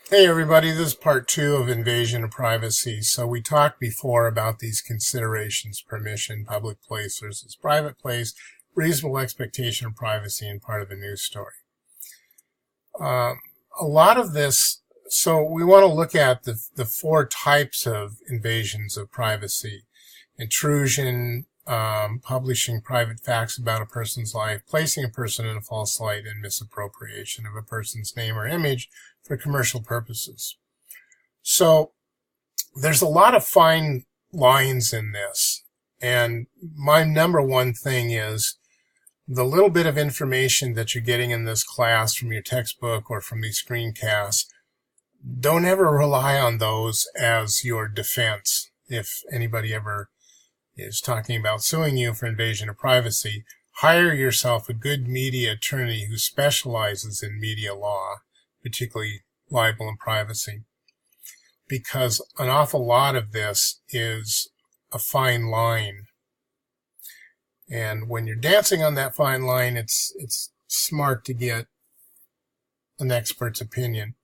Hey everybody, this is part two of invasion of privacy. So we talked before about these considerations: permission, public place versus private place, reasonable expectation of privacy, and part of the news story. A lot of this, so we want to look at the four types of invasions of privacy: intrusion, publishing private facts about a person's life, placing a person in a false light, and misappropriation of a person's name or image for commercial purposes. So there's a lot of fine lines in this. And my number one thing is the little bit of information that you're getting in this class from your textbook or from these screencasts, don't ever rely on those as your defense. If anybody ever is talking about suing you for invasion of privacy, hire yourself a good media attorney who specializes in media law, particularly libel and privacy, because an awful lot of this is a fine line. And when you're dancing on that fine line, it's smart to get an expert's opinion.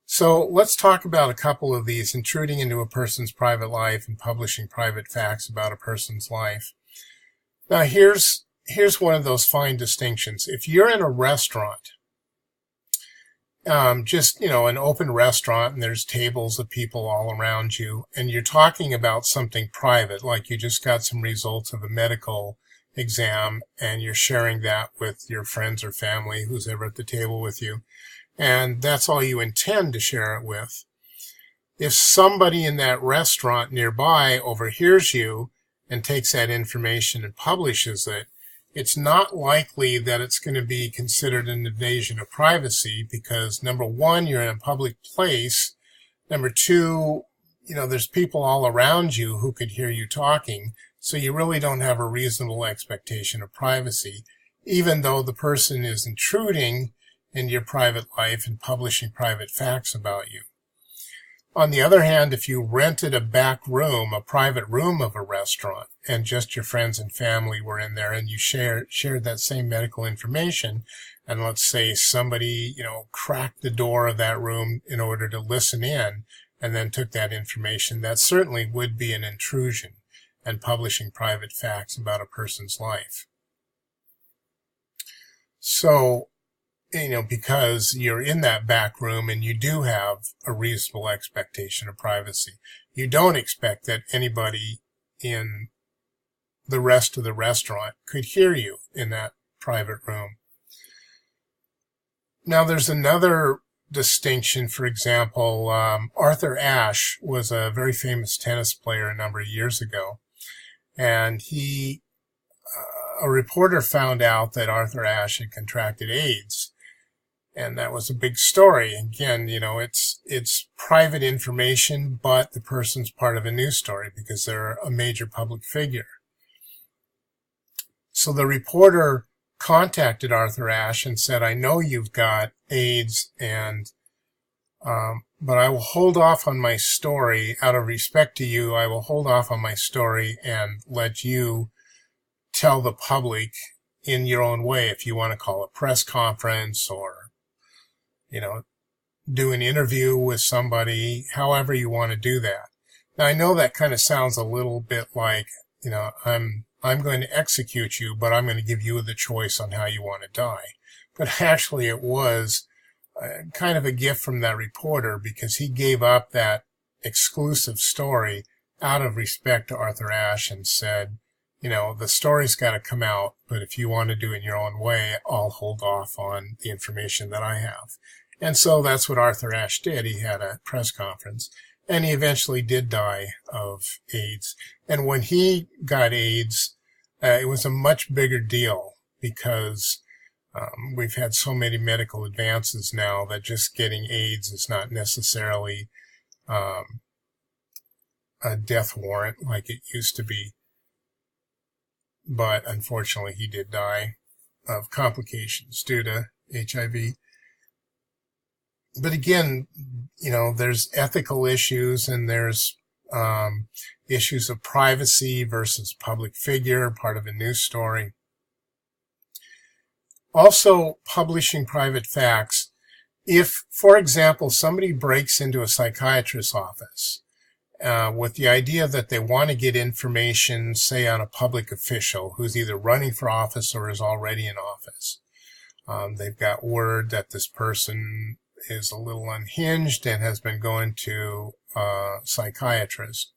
So let's talk about a couple of these: intruding into a person's private life and publishing private facts about a person's life. Now here's one of those fine distinctions. If you're in a restaurant, just, an open restaurant, and there's tables of people all around you, and you're talking about something private, like you just got some results of a medical exam, and you're sharing that with your friends or family, who's ever at the table with you, and that's all you intend to share it with. If somebody in that restaurant nearby overhears you and takes that information and publishes it, it's not likely that it's going to be considered an invasion of privacy, because number one, you're in a public place. Number two, there's people all around you who could hear you talking. So you really don't have a reasonable expectation of privacy, even though the person is intruding into your private life and publishing private facts about you. On the other hand, if you rented a back room, a private room of a restaurant, and just your friends and family were in there, and you shared that same medical information, and let's say somebody, cracked the door of that room in order to listen in, and then took that information, that certainly would be an intrusion and publishing private facts about a person's life. So, because you're in that back room and you do have a reasonable expectation of privacy, you don't expect that anybody in the rest of the restaurant could hear you in that private room. Now, there's another distinction. For example, Arthur Ashe was a very famous tennis player a number of years ago, and a reporter found out that Arthur Ashe had contracted AIDS. And that was a big story. Again, it's private information, but the person's part of a news story because they're a major public figure. So the reporter contacted Arthur Ashe and said, "I know you've got AIDS, but I will hold off on my story. Out of respect to you, I will hold off on my story and let you tell the public in your own way, if you want to call a press conference or do an interview with somebody, however you want to do that." Now, I know that kind of sounds a little bit like, I'm going to execute you, but I'm going to give you the choice on how you want to die. But actually, it was kind of a gift from that reporter, because he gave up that exclusive story out of respect to Arthur Ashe and said, the story's got to come out, but if you want to do it in your own way, I'll hold off on the information that I have. And so that's what Arthur Ashe did. He had a press conference, and he eventually did die of AIDS. And when he got AIDS, it was a much bigger deal, because we've had so many medical advances now that just getting AIDS is not necessarily a death warrant like it used to be. But unfortunately, he did die of complications due to HIV. But again, there's ethical issues, and there's issues of privacy versus public figure, part of a news story. Also, publishing private facts If, for example, somebody breaks into a psychiatrist's office with the idea that they want to get information, say, on a public official who's either running for office or is already in office, they've got word that this person is a little unhinged and has been going to a psychiatrist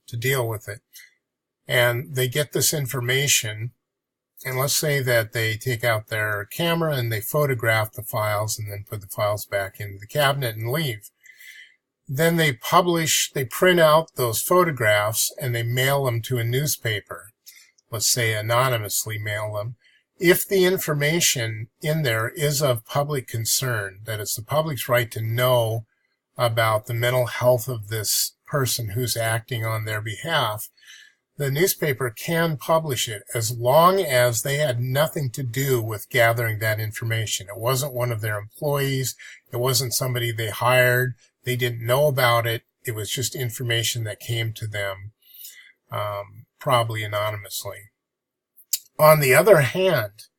to deal with it. And they get this information, and let's say that they take out their camera and they photograph the files and then put the files back into the cabinet and leave. Then they print out those photographs and they mail them to a newspaper. Let's say anonymously mail them. If the information in there is of public concern, that it's the public's right to know about the mental health of this person who's acting on their behalf, the newspaper can publish it as long as they had nothing to do with gathering that information. It wasn't one of their employees. It wasn't somebody they hired. They didn't know about it. It was just information that came to them, probably anonymously. On the other hand,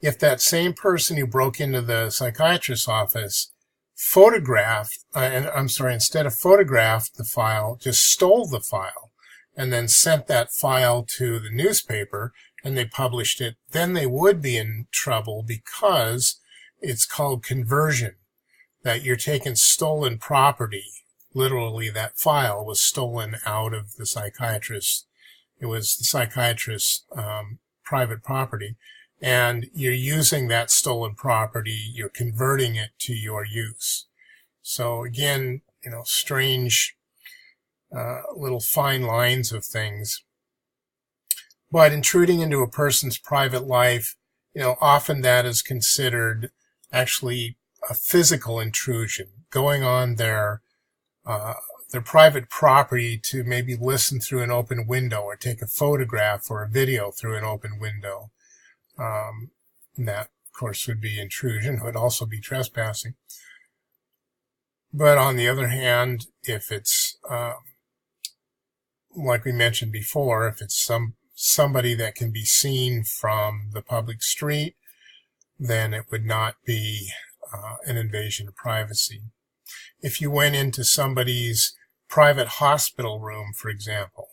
if that same person who broke into the psychiatrist's office instead of photographed the file, just stole the file and then sent that file to the newspaper and they published it, then they would be in trouble because it's called conversion, that you're taking stolen property. Literally, that file was stolen out of the psychiatrist. It was the psychiatrist's private property, and you're using that stolen property, you're converting it to your use. So again, strange little fine lines of things. But intruding into a person's private life, often that is considered actually a physical intrusion, going on their private property to maybe listen through an open window or take a photograph or a video through an open window. That, of course, would be intrusion. It would also be trespassing. But on the other hand, if it's, like we mentioned before, if it's somebody that can be seen from the public street, then it would not be an invasion of privacy. If you went into somebody's private hospital room, for example,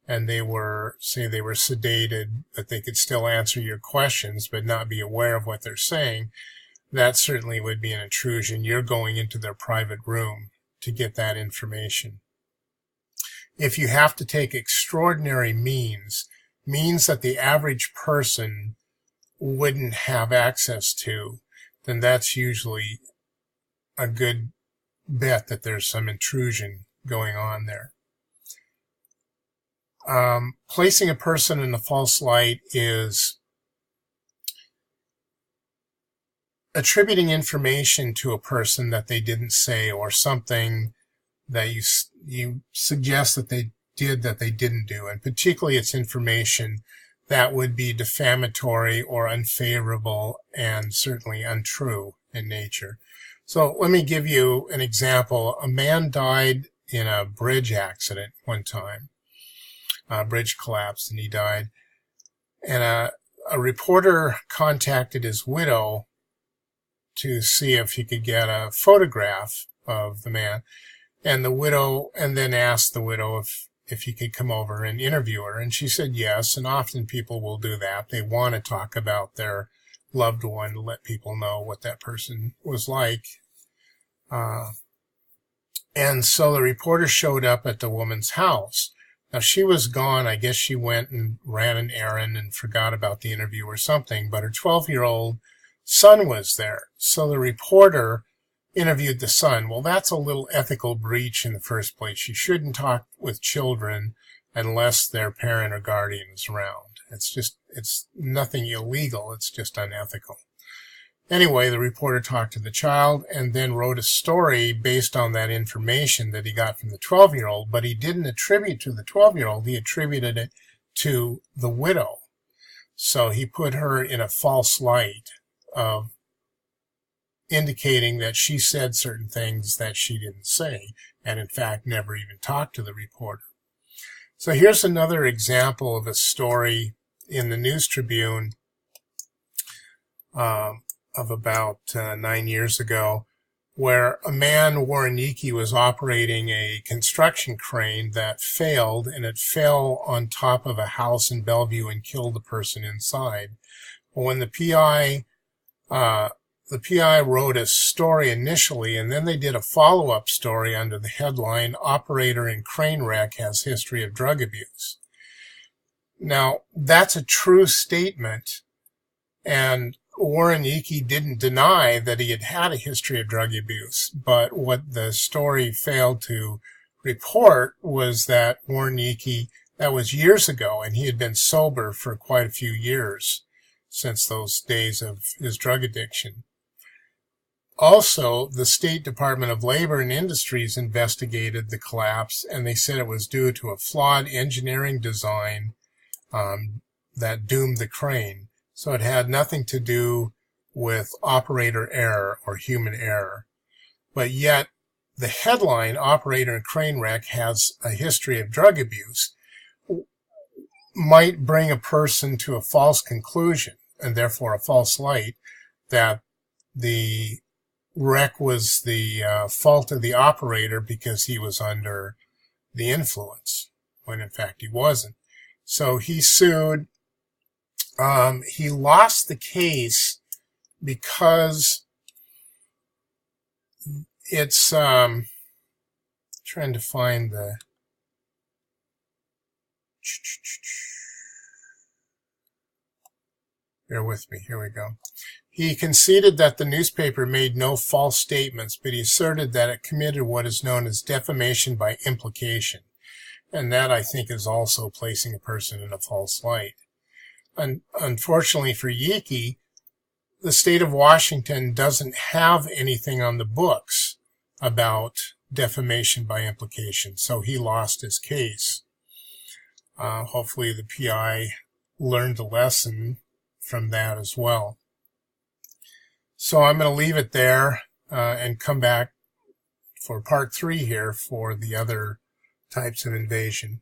and they were sedated, but they could still answer your questions but not be aware of what they're saying, that certainly would be an intrusion. You're going into their private room to get that information. If you have to take extraordinary means that the average person wouldn't have access to, then that's usually a good bet that there's some intrusion going on there. Placing a person in a false light is attributing information to a person that they didn't say, or something that you suggest that they did that they didn't do. And particularly it's information that would be defamatory or unfavorable and certainly untrue in nature. So let me give you an example. A man died in a bridge accident one time. A bridge collapsed and he died. And a reporter contacted his widow to see if he could get a photograph of the man. And then asked the widow if he could come over and interview her. And she said yes, and often people will do that. They want to talk about their loved one to let people know what that person was like. And so the reporter showed up at the woman's house. Now, she was gone. I guess she went and ran an errand and forgot about the interview or something, but her 12-year-old son was there. So the reporter interviewed the son. Well, that's a little ethical breach in the first place. You shouldn't talk with children unless their parent or guardian is around. It's nothing illegal. It's just unethical. Anyway, the reporter talked to the child and then wrote a story based on that information that he got from the 12-year-old, but he didn't attribute to the 12-year-old. He attributed it to the widow. So he put her in a false light of indicating that she said certain things that she didn't say, and in fact never even talked to the reporter. So here's another example of a story in the News Tribune of about 9 years ago. where a man, Warreniki, was operating a construction crane that failed, and it fell on top of a house in Bellevue and killed the person inside. Well, when the PI wrote a story initially, and then they did a follow-up story under the headline, Operator in Crane Wreck Has History of Drug Abuse. Now, that's a true statement, and Warreniki didn't deny that he had had a history of drug abuse, but what the story failed to report was that Warreniki, that was years ago, and he had been sober for quite a few years since those days of his drug addiction. Also, the State Department of Labor and Industries investigated the collapse, and they said it was due to a flawed engineering design that doomed the crane. So it had nothing to do with operator error or human error. But yet, the headline, Operator in Crane Wreck Has a History of Drug Abuse, might bring a person to a false conclusion, and therefore a false light, that the wreck was the fault of the operator because he was under the influence, when in fact he wasn't. So he sued. He lost the case because it's trying to find the bear with me, here we go. He conceded that the newspaper made no false statements, but he asserted that it committed what is known as defamation by implication. And that, I think, is also placing a person in a false light. Unfortunately for Yiki, the state of Washington doesn't have anything on the books about defamation by implication, so he lost his case. Hopefully the PI learned a lesson from that as well. So I'm going to leave it there and come back for part 3 here for the other types of invasion.